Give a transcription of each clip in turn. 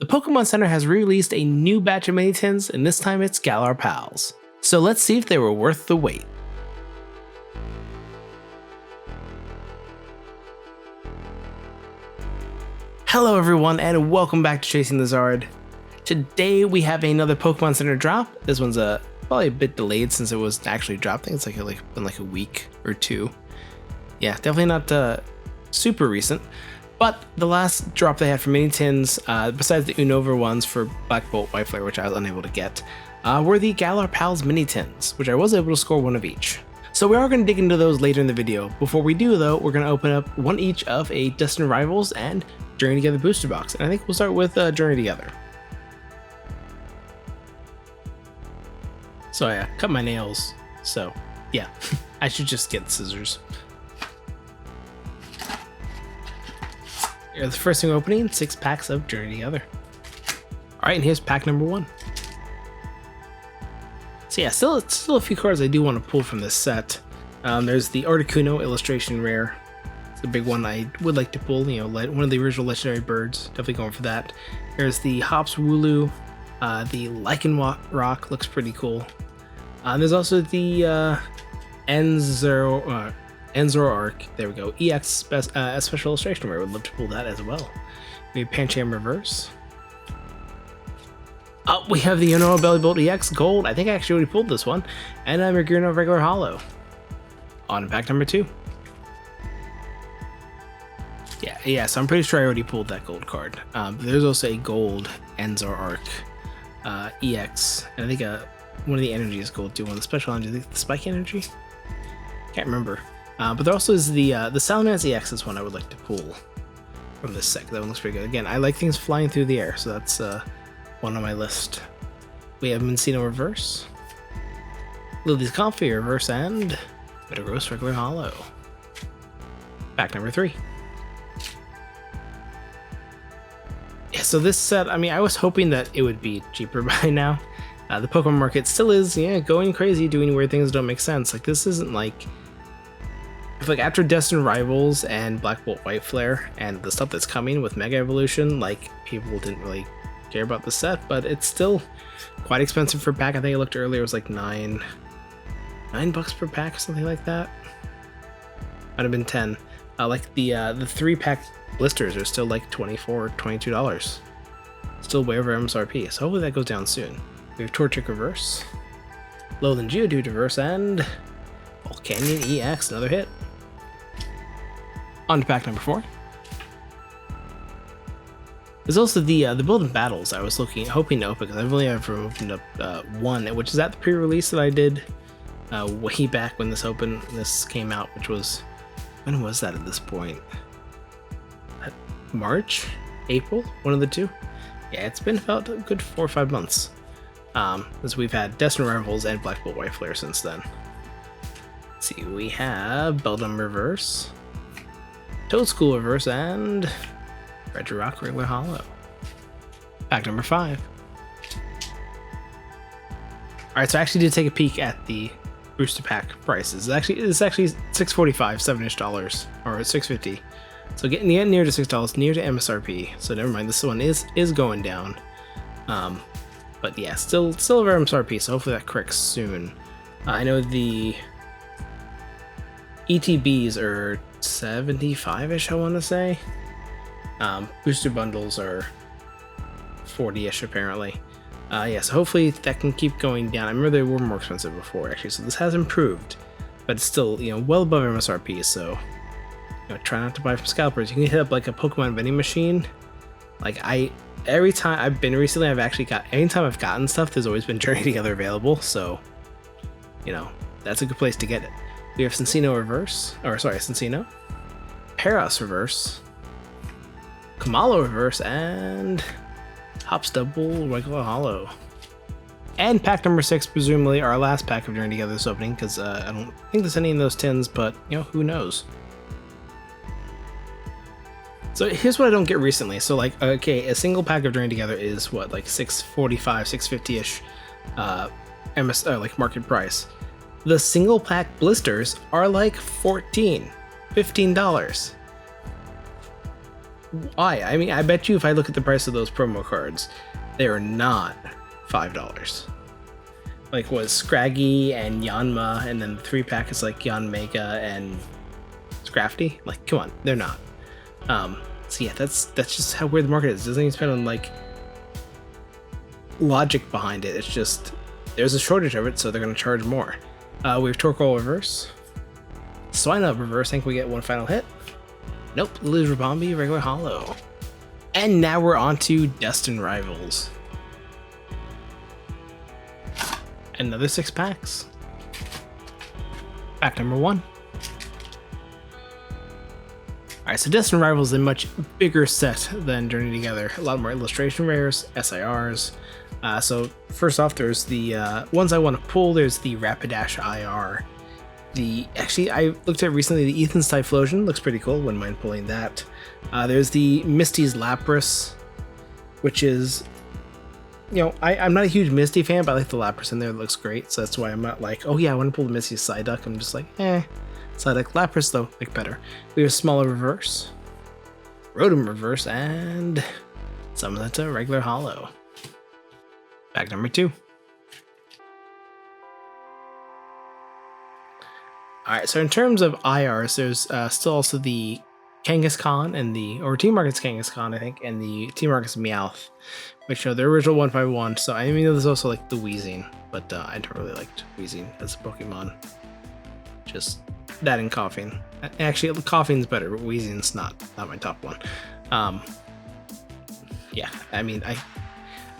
The Pokemon Center has released a new batch of mini tins, and this time it's Galar Pals. So let's see if they were worth the wait. Hello everyone, and welcome back to Chasing the Zard. Today we have another Pokemon Center drop. This one's probably a bit delayed since it was actually dropped. I think it's been like a week or two. Yeah, definitely not super recent. But the last drop they had for mini tins, besides the Unova ones for Black Bolt, White Flare, which I was unable to get, were the Galar Pals Mini Tins, which I was able to score one of each. So we are going to dig into those later in the video. Before we do though, we're going to open up one each of a Destined Rivals and Journey Together booster box. And I think we'll start with Journey Together. So I cut my nails, so yeah, I should just get scissors. Here's the first thing opening, 6 packs of Journey Together. Alright, and here's pack number 1. So yeah, still a few cards I do want to pull from this set. There's the Articuno illustration rare. It's a big one I would like to pull, you know, one of the original legendary birds. Definitely going for that. There's the Hops Wooloo. The Lycanroc looks pretty cool. There's also the Zoroark, there we go, EX special illustration rare. Would love to pull that as well. We have Pancham Reverse. We have the Unova Bellybolt EX Gold. I think I actually already pulled this one. And Mergurno Regular Hollow. On to pack number 2. Yeah, so I'm pretty sure I already pulled that gold card. But there's also a gold Zoroark EX. And I think one of the energies is gold too. One of the special energies, I think the Spike Energy? Can't remember. But there also is the Salamence EX is one I would like to pull from this set. That one looks pretty good. Again, I like things flying through the air, so that's one on my list. We have Mincino Reverse, Lily's Comfy Reverse, and Metagross Regular Hollow. Pack number 3. Yeah, so this set, I mean, I was hoping that it would be cheaper by now. The Pokemon market still is, going crazy, doing weird things that don't make sense. Like, this isn't like after Destined Rivals and Black Bolt White Flare and the stuff that's coming with Mega Evolution, like, people didn't really care about the set, but it's still quite expensive for a pack. I think I looked earlier, it was like $9 per pack or something like that. Might have been 10. Like the 3-pack blisters are still like $24, $22. Still way over MSRP, so hopefully that goes down soon. We have Torchic Reverse, Lowland Geodude Reverse, and Volcanion EX, another hit. On to pack number 4. There's also the Build and Battles I was hoping to open, because I've only ever opened up one, which is at the pre-release that I did way back when this came out, which was, when was that at this point? March? April? One of the two? Yeah, it's been about a good 4 or 5 months. As we've had Destined Rivals and Black Bolt White Flare since then. Let's see, we have Beldum Reverse, Toadschool Reverse, and Regirock Regular Hollow. Pack number 5. Alright, so I actually did take a peek at the booster pack prices. It's actually $6.45, $7-ish, or $6.50. So getting near to $6, near to MSRP. So never mind, this one is going down. But yeah, still over MSRP, so hopefully that corrects soon. I know the ETBs are 75-ish, I want to say. Booster bundles are 40-ish apparently. Yeah, so hopefully that can keep going down. I remember they were more expensive before actually, so this has improved, but it's still, well above MSRP. So, try not to buy from scalpers. You can hit up like a Pokemon vending machine. Like every time I've been recently, anytime I've gotten stuff, there's always been Journey Together available. So, that's a good place to get it. We have Cincino Reverse, Cincino, Paras Reverse, Kamalo Reverse, and Hops Double Regular Hollow. And pack number 6, presumably our last pack of Journey Together this opening, because I don't think there's any in those tins, but who knows. So here's what I don't get recently. So okay, a single pack of Journey Together is what, like $6.45, $6.50-ish like market price. The single pack blisters are like $14, $15. why? I mean, I bet you if I look at the price of those promo cards, they are not $5. Like, was Scraggy and Yanma, and then the 3-pack is like Yanmega and Scrafty? Like, come on, they're not. So yeah, that's just how weird the market is. It doesn't even spend on like logic behind it. It's just there's a shortage of it, so they're gonna charge more. We have Torkoal reverse, Swinub reverse. I think we get one final hit. Nope, Liz Rabombi regular holo. And now we're on to Destined Rivals. Another 6 packs. Pack number 1. Alright, so Destined Rivals is a much bigger set than Journey Together. A lot more illustration rares, SIRs. So first off, there's the ones I want to pull. There's the Rapidash IR. Actually, I looked at recently the Ethan's Typhlosion. Looks pretty cool. Wouldn't mind pulling that. There's the Misty's Lapras, which is, you know, I'm not a huge Misty fan, but I like the Lapras in there. It looks great. So that's why I'm not like, oh yeah, I want to pull the Misty's Psyduck. I'm just like, Psyduck. Lapras though, like better. We have Smaller reverse, Rotom reverse, and Summonetta regular holo. Pack number 2. Alright, so in terms of IRs, there's still also the Kangaskhan and or Team Rocket's Kangaskhan, I think, and the Team Rocket's Meowth, which are the original 151. So I mean, there's also like the Weezing, but I don't really like Weezing as a Pokemon. Just that and Coughing. Actually, Coughing's better, but Weezing's not my top one. Yeah, I mean, I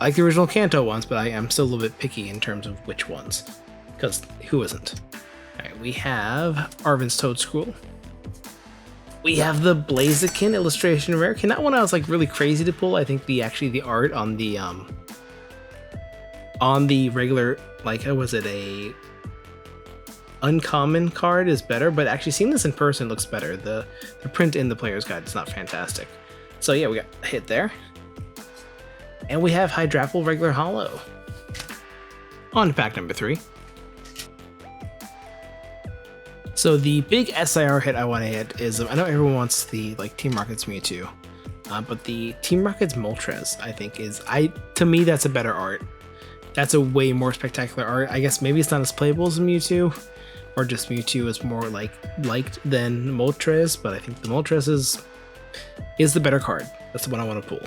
like the original Kanto ones, but I am still a little bit picky in terms of which ones, because who isn't? Alright, we have Arven's Toedscool. We have the Blaziken illustration rare. That one I was like really crazy to pull. I think the art on the regular, like, was it a uncommon card is better, but actually seeing this in person looks better. The print in the player's guide is not fantastic. So yeah, we got a hit there. And we have Hydrapple regular holo. On to pack number 3. So the big SIR hit I want to hit is, I know everyone wants the like Team Rocket's Mewtwo, but the Team Rocket's Moltres, I think to me that's a better art. That's a way more spectacular art. I guess maybe it's not as playable as Mewtwo, or just Mewtwo is more like liked than Moltres, but I think the Moltres is the better card. That's the one I want to pull.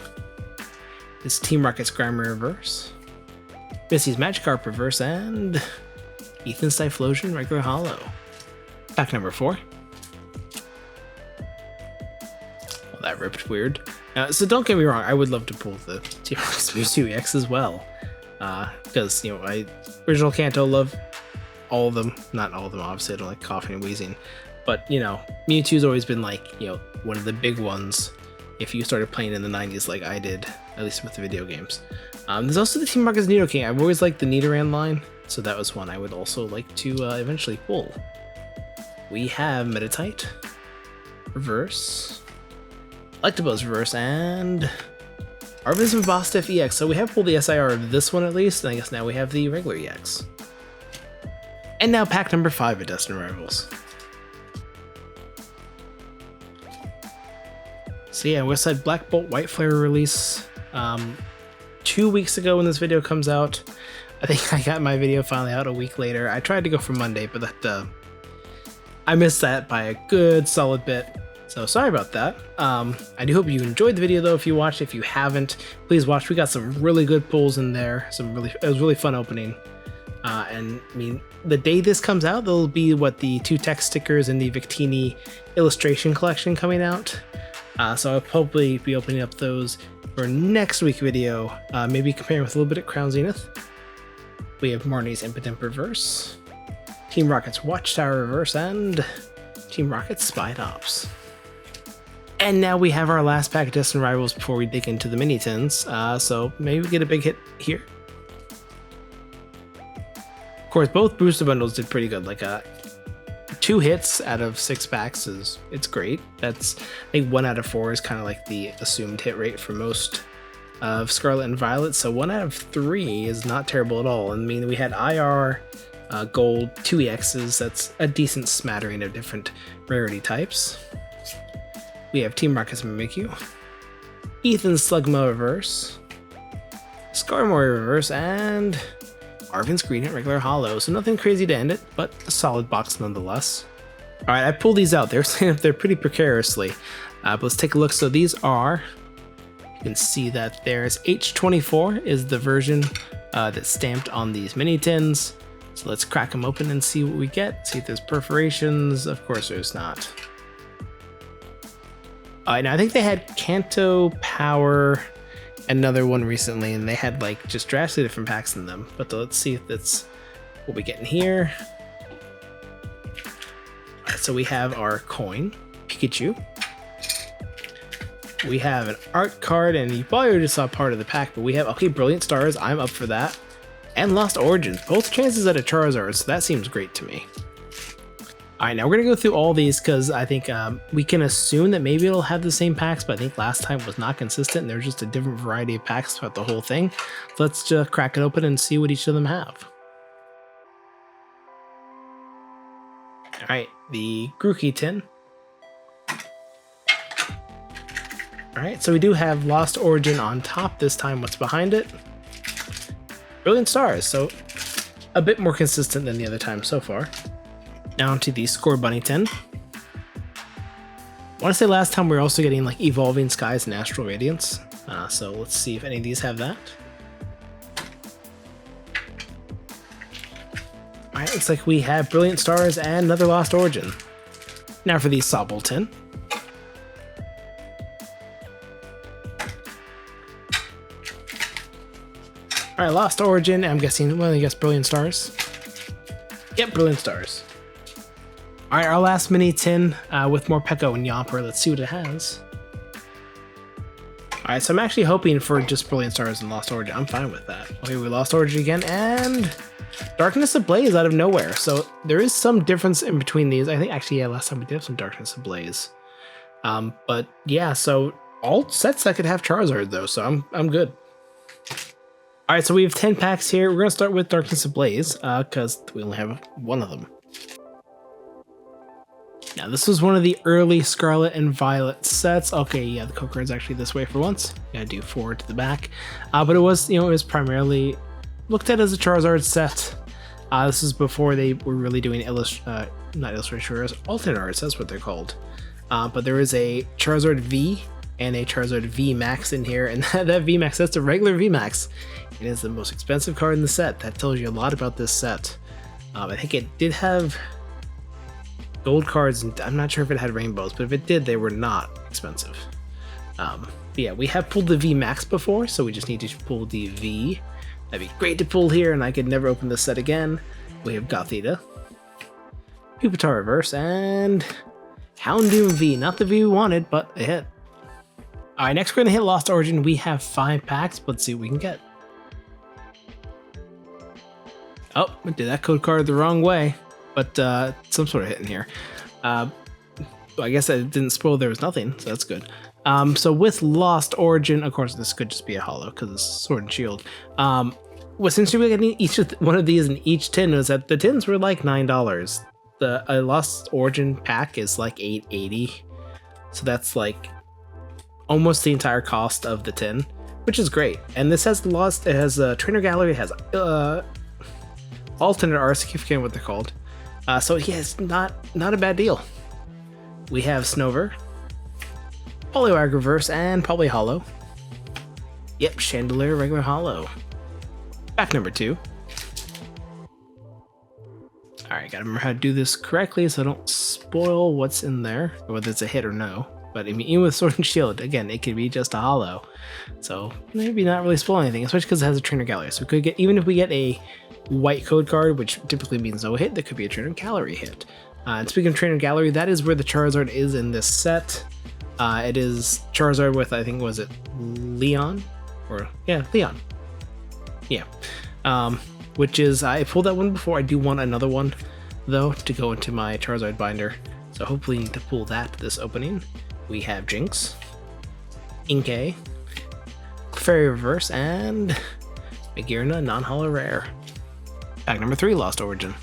It's Team Rocket's Grimer reverse, Misty's Magikarp reverse, and Ethan's Typhlosion regular holo. Pack number 4. Well, that ripped weird. So don't get me wrong, I would love to pull the Team Rocket's Mewtwo EX as well. Because, you know, I original Kanto love all of them. Not all of them, obviously. I don't like Coughing and Wheezing. But, you know, Mewtwo's always been like, you know, one of the big ones if you started playing in the 90s like I did, at least with the video games. There's also the Team Rocket's Nidoking. I've always liked the Nidoran line, so that was one I would also like to eventually pull. We have Meditite reverse, Electabuzz reverse, and Arven's Bostiff EX. So we have pulled the SIR of this one at least, and I guess now we have the regular EX. And now pack number 5 at Destined Rivals. So yeah, West Side Black Bolt White Flare release 2 weeks ago when this video comes out. I think I got my video finally out a week later. I tried to go for Monday, but that I missed that by a good solid bit. So sorry about that. I do hope you enjoyed the video though. If you watched, if you haven't, please watch. We got some really good pulls in there. It was really fun opening. And I mean, the day this comes out, there'll be the 2 text stickers and the Victini illustration collection coming out. So I'll probably be opening up those for next week's video, maybe comparing with a little bit of Crown Zenith. We have Marnie's Impotent reverse, Team Rocket's Watchtower reverse, and Team Rocket's Spy Ops. And now we have our last pack of Destined Rivals before we dig into the mini tins, so maybe we get a big hit here. Of course, both booster bundles did pretty good. Like 2 hits out of 6 packs it's great. That's, I think 1 out of 4 is kind of like the assumed hit rate for most of Scarlet and Violet. So 1 out of 3 is not terrible at all. I mean, we had IR, Gold, 2 EXs. That's a decent smattering of different rarity types. We have Team Rocket's Mimikyu, Ethan Slugma reverse, Skarmory reverse, and Arvin's Green at regular holo. So nothing crazy to end it, but a solid box nonetheless. Alright, I pulled these out. They're staying up there pretty precariously. But let's take a look. So these are, you can see that there's H24 is the version that's stamped on these mini tins. So let's crack them open and see what we get. See if there's perforations. Of course there's not. Now I think they had Kanto, Power, another one recently, and they had like just drastically different packs in them. But let's see if that's what we get in here. Alright, so we have our coin, Pikachu. We have an art card, and you probably already saw part of the pack, but we have, okay, Brilliant Stars, I'm up for that. And Lost Origins, both chances at a Charizard, so that seems great to me. Alright, now we're going to go through all these, because I think we can assume that maybe it'll have the same packs, but I think last time was not consistent, and there's just a different variety of packs throughout the whole thing. So let's just crack it open and see what each of them have. Alright, the Grookey tin. Alright, so we do have Lost Origin on top this time. What's behind it? Brilliant Stars, so a bit more consistent than the other time so far. Now to the Score Bunny tin. I want to say last time we were also getting like Evolving Skies and Astral Radiance. So let's see if any of these have that. Alright, looks like we have Brilliant Stars and another Lost Origin. Now for the Sobble tin. Alright, Lost Origin, I'm guessing, well, I guess Brilliant Stars. Yep, Brilliant Stars. Alright, our last mini tin with Morpeko and Yamper. Let's see what it has. Alright, so I'm actually hoping for just Brilliant Stars and Lost Origin. I'm fine with that. Okay, we Lost Origin again, and Darkness Ablaze out of nowhere. So there is some difference in between these. I think actually, yeah, last time we did have some Darkness Ablaze. But yeah, so all sets that could have Charizard though, so I'm good. Alright, so we have 10 packs here. We're going to start with Darkness Ablaze, because we only have one of them. Now, this was one of the early Scarlet and Violet sets. Okay, yeah, the code card's actually this way for once. Gotta do forward to the back. But it was, it was primarily looked at as a Charizard set. This is before they were really doing not illustration, alternate arts, that's what they're called. But there is a Charizard V and a Charizard V Max in here, and that V Max, that's a regular V Max. It is the most expensive card in the set. That tells you a lot about this set. I think it did have gold cards, and I'm not sure if it had rainbows, but if it did, they were not expensive. But yeah, we have pulled the V Max before, so we just need to pull the V. That'd be great to pull here, and I could never open this set again. We have Gothita, Pupitar Reverse, and Houndoom V. Not the V we wanted, but a hit. Alright, next we're going to hit Lost Origin. We have 5 packs, but let's see what we can get. Oh, I did that code card the wrong way, but some sort of hit in here. I guess I didn't spoil there was nothing, so that's good. So with Lost Origin, of course, this could just be a holo because it's Sword and Shield. What's interesting about getting each one of these in each tin is that the tins were like $9. The Lost Origin pack is like $8.80, so that's like almost the entire cost of the tin, which is great. And this has it has a Trainer Gallery, it has alternate art, I forget what they're called. So yeah, it's not a bad deal. We have Snover, Poliwag Reverse, and probably holo. Yep, Chandelier regular holo. Pack number 2. Alright, gotta remember how to do this correctly so I don't spoil what's in there, whether it's a hit or no. But I mean, even with Sword and Shield, again, it could be just a holo. So maybe not really spoil anything, especially because it has a Trainer Gallery. So we could get, even if we get a white code card, which typically means no hit, that could be a Trainer Gallery hit. And speaking of Trainer Gallery, that is where the Charizard is in this set. It is Charizard with, I think, was it Leon? Or, yeah, Leon. Yeah. Which is, I pulled that one before. I do want another one, though, to go into my Charizard binder. So hopefully need to pull that this opening. We have Jinx, Inkay, Fairy Reverse, and Magearna non-holo rare. Pack number 3, Lost Origin.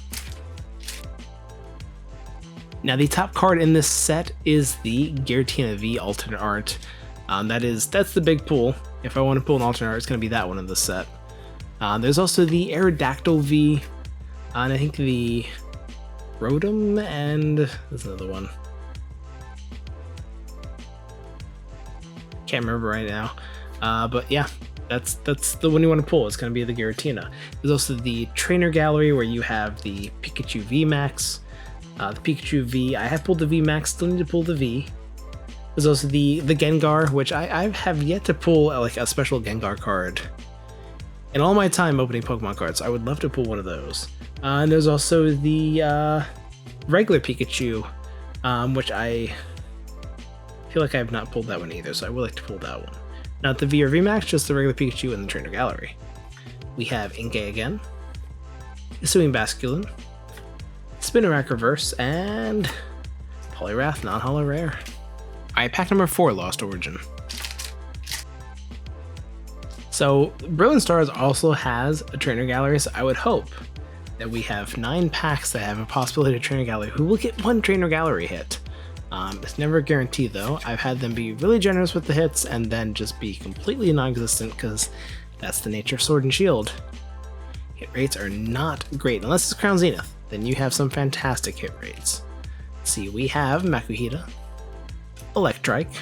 Now the top card in this set is the Giratina V alternate art. That's the big pull. If I want to pull an alternate art, it's going to be that one in this set. There's also the Aerodactyl V, and I think the Rotom, and there's another one. Can't remember right now. But yeah, that's the one you want to pull. It's going to be the Giratina. There's also the Trainer Gallery where you have the Pikachu V Max. The Pikachu V, I have pulled the V Max, still need to pull the V. There's also the Gengar, which I have yet to pull like a special Gengar card. In all my time opening Pokemon cards, I would love to pull one of those. And there's also the regular Pikachu, which I feel like I have not pulled that one either, so I would like to pull that one. Not the V or V Max, just the regular Pikachu in the Trainer Gallery. We have Inkay again, Hisuian Basculin, Spinarak Reverse, and Poliwrath non-holo rare. Alright, pack number 4, Lost Origin. So, Brilliant Stars also has a Trainer Gallery, so I would hope that we have 9 packs that have a possibility of Trainer Gallery who will get 1 Trainer Gallery hit. It's never a guarantee though. I've had them be really generous with the hits and then just be completely non-existent because that's the nature of Sword and Shield. Hit rates are not great unless it's Crown Zenith, then you have some fantastic hit rates. Let's see, we have Makuhita, Electrike,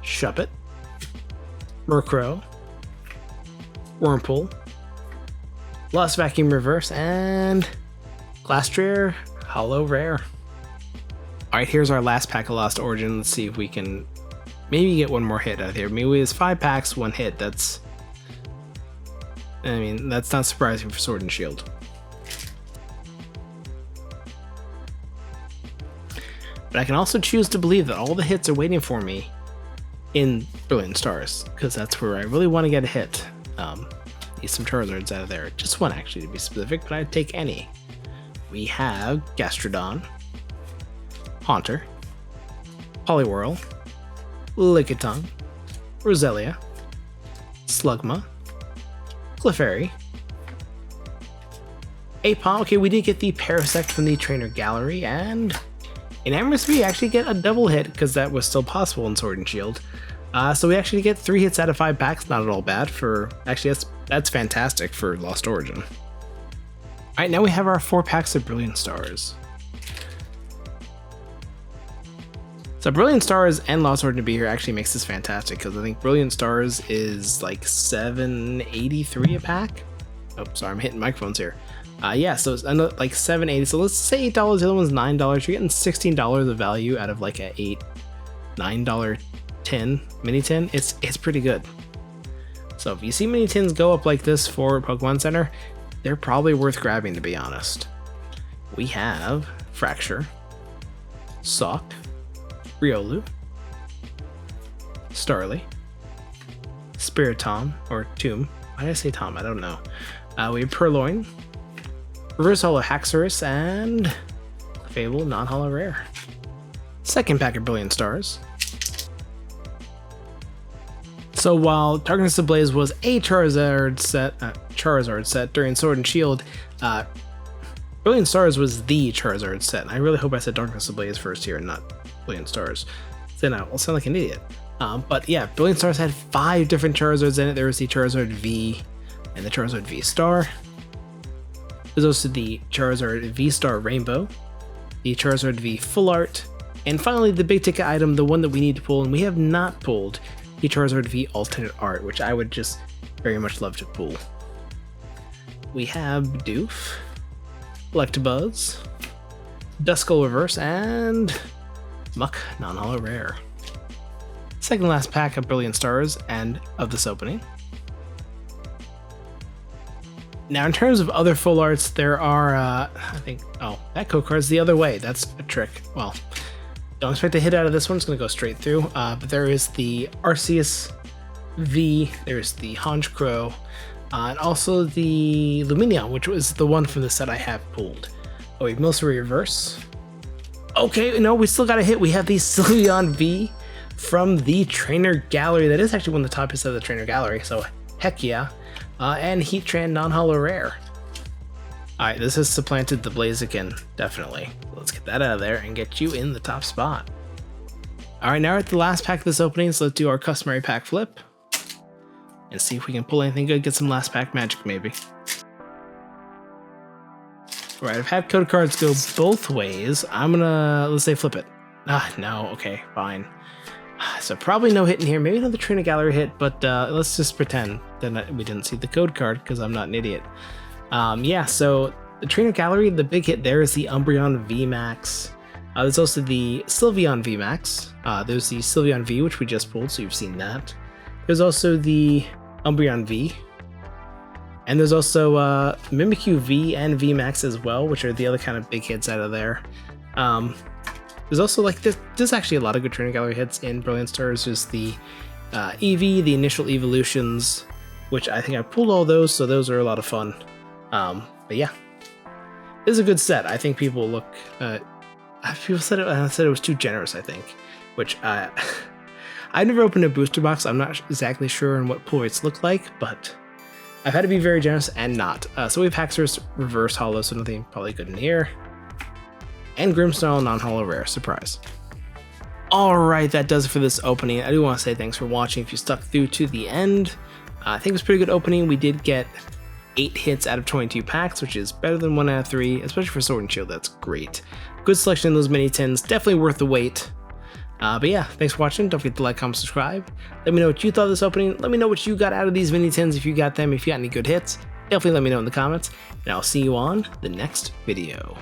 Shuppet, Murkrow, Wurmple, Lost Vacuum Reverse, and Glastrier Holo Rare. Alright, here's our last pack of Lost Origin. Let's see if we can maybe get one more hit out of here. Maybe it's 5 packs, 1 hit. That's not surprising for Sword and Shield. But I can also choose to believe that all the hits are waiting for me in Brilliant Stars, because that's where I really want to get a hit. Need some Charizards out of there. Just one, actually, to be specific, but I'd take any. We have Gastrodon, Haunter, Poliwhirl, Lickitung, Roselia, Slugma, Clefairy, Aipom. Okay, we did get the Parasect from the Trainer Gallery, and in Amorous V, actually get a double hit, because that was still possible in Sword and Shield. So we actually get 3 hits out of 5 packs, not at all bad for, actually that's fantastic for Lost Origin. Alright, now we have our 4 packs of Brilliant Stars. So Brilliant Stars and Lost Origin to be here actually makes this fantastic, because I think Brilliant Stars is like $7.83 a pack. Oh, sorry, I'm hitting microphones here. Yeah, so it's like $7.80, so let's say $8, the other one's $9. You're getting $16 of value out of like a $9 tin, mini tin. It's pretty good. So if you see mini tins go up like this for Pokemon Center, they're probably worth grabbing, to be honest. We have Fracture, Sawk, Riolu, Starly, Spiritomb, or Tomb. Why did I say Tom? I don't know. We have Purloin, Reverse Holo Haxorus, and Fable non-holo rare. Second pack of Brilliant Stars. So while Darkness Ablaze was a Charizard set during Sword and Shield, Brilliant Stars was the Charizard set. I really hope I said Darkness Ablaze first here and not Brilliant Stars. Then I'll sound like an idiot. But yeah, Brilliant Stars had 5 different Charizards in it. There was the Charizard V and the Charizard V Star. There's also the Charizard V Star Rainbow, the Charizard V Full Art, and finally the big ticket item, the one that we need to pull and we have not pulled, the Charizard V Alternate Art, which I would just very much love to pull. We have Doof, Electabuzz, Duskull Reverse, and Muck non-holo rare. Second last pack of Brilliant Stars and of this opening. Now in terms of other full arts, there are, I think, oh, that code card's the other way. That's a trick. Well, don't expect a hit out of this one. It's going to go straight through. But there is the Arceus V, there's the Honchkrow, and also the Lumineon, which was the one from the set I have pulled. Oh, we have Milcery Reverse. Okay, no, we still got a hit. We have the Sylveon V from the Trainer Gallery. That is actually one of the top hits of the Trainer Gallery, so heck yeah. And Heatran non-holo rare. Alright, this has supplanted the Blaziken, definitely. Let's get that out of there and get you in the top spot. All right, now we're at the last pack of this opening, so let's do our customary pack flip and see if we can pull anything good, get some last pack magic maybe. All right, I've had code cards go both ways. I'm gonna, let's say flip it. No, okay, fine. So probably no hit in here, maybe another Trainer Gallery hit, but let's just pretend that we didn't see the code card because I'm not an idiot. Yeah, so the Trainer Gallery, the big hit there is the Umbreon VMAX. There's also the Sylveon VMAX. There's the Sylveon V, which we just pulled, so you've seen that. There's also the Umbreon V. And there's also Mimikyu V and VMAX as well, which are the other kind of big hits out of there. There's also like there's actually a lot of good Trainer Gallery hits in Brilliant Stars. There's the Eevee, the initial evolutions, which I think I pulled all those, so those are a lot of fun. But yeah, this is a good set. I think people look. People said it was too generous. I think, which I never opened a booster box. I'm not exactly sure on what pull rates look like, but I've had to be very generous and not. So we have Haxorus reverse holo, so nothing probably good in here. And Grimmsnarl non-holo rare, surprise. Alright, that does it for this opening. I do want to say thanks for watching if you stuck through to the end. I think it was a pretty good opening. We did get 8 hits out of 22 packs, which is better than 1 out of 3, especially for Sword and Shield. That's great. Good selection in those mini tins, definitely worth the wait. But yeah, thanks for watching. Don't forget to like, comment, subscribe. Let me know what you thought of this opening. Let me know what you got out of these mini tins, if you got them, if you got any good hits. Definitely let me know in the comments, and I'll see you on the next video.